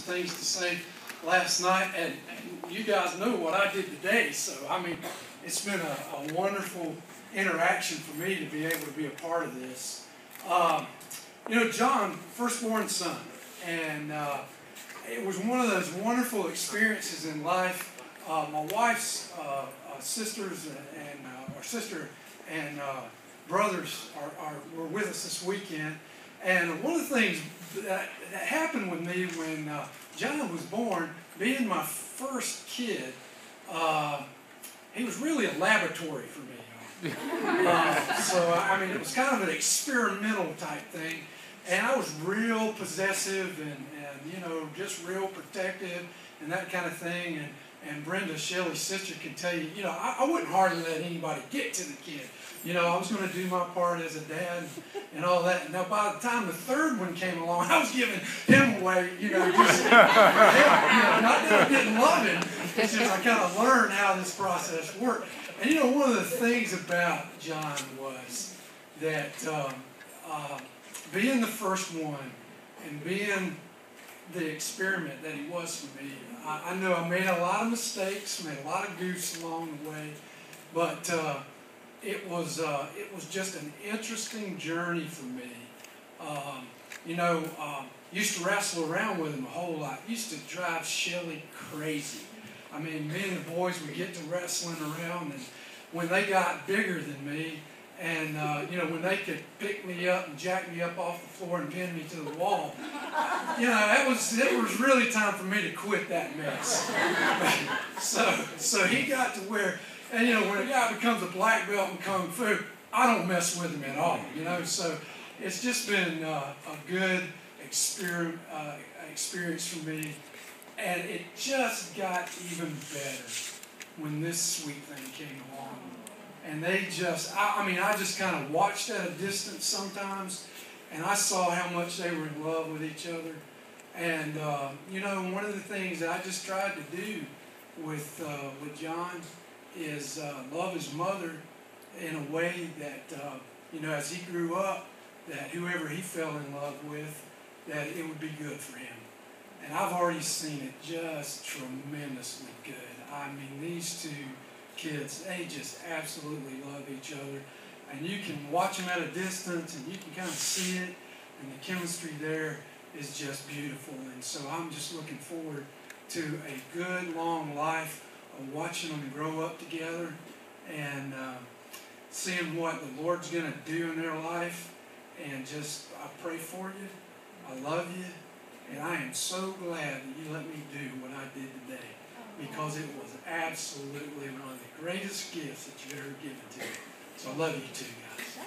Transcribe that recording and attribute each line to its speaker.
Speaker 1: things to say last night, and you guys know what I did today. So, I mean, it's been a wonderful interaction for me to be able to be a part of this. You know, John, firstborn son, and it was one of those wonderful experiences in life. My wife's sisters and our sister and brothers were with us this weekend, and one of the things that happened with me when John was born, being my first kid, he was really a laboratory for me. So I mean, it was kind of an experimental type thing, and I was real possessive and you know, just real protective and that kind of thing. And Brenda, Shelley's sister, can tell you, you know, I wouldn't hardly let anybody get to the kid. You know, I was going to do my part as a dad and all that. Now, by the time the third one came along, I was giving him away, you know, just, you know, not that I didn't love him. It's just I kind of learned how this process worked. And, you know, one of the things about John was that being the first one and being the experiment that he was for me, I know I made a lot of mistakes, made a lot of goofs along the way, but it was just an interesting journey for me. You know, used to wrestle around with him a whole lot. Used to drive Shelley crazy. I mean, me and the boys would get to wrestling around, and when they got bigger than me, and you know, when they could pick me up and jack me up off the floor and pin me to the wall, you know, it was really time for me to quit that mess. So he got to where, and you know, when a guy becomes a black belt in Kung Fu, I don't mess with him at all. You know, so it's just been a good experience for me, and it just got even better when this sweet thing came along. And they just, I mean, I just kind of watched at a distance sometimes, and I saw how much they were in love with each other. And, you know, one of the things that I just tried to do with John is love his mother in a way that, you know, as he grew up, that whoever he fell in love with, that it would be good for him. And I've already seen it just tremendously good. I mean, these two kids, they just absolutely love each other, and you can watch them at a distance and you can kind of see it, and the chemistry there is just beautiful. And so I'm just looking forward to a good long life of watching them grow up together and seeing what the Lord's going to do in their life. And just, I pray for you, I love you, and I am so glad that you let me do what I did today, because it was absolutely one of the greatest gifts that you've ever given to me. So I love you too, guys.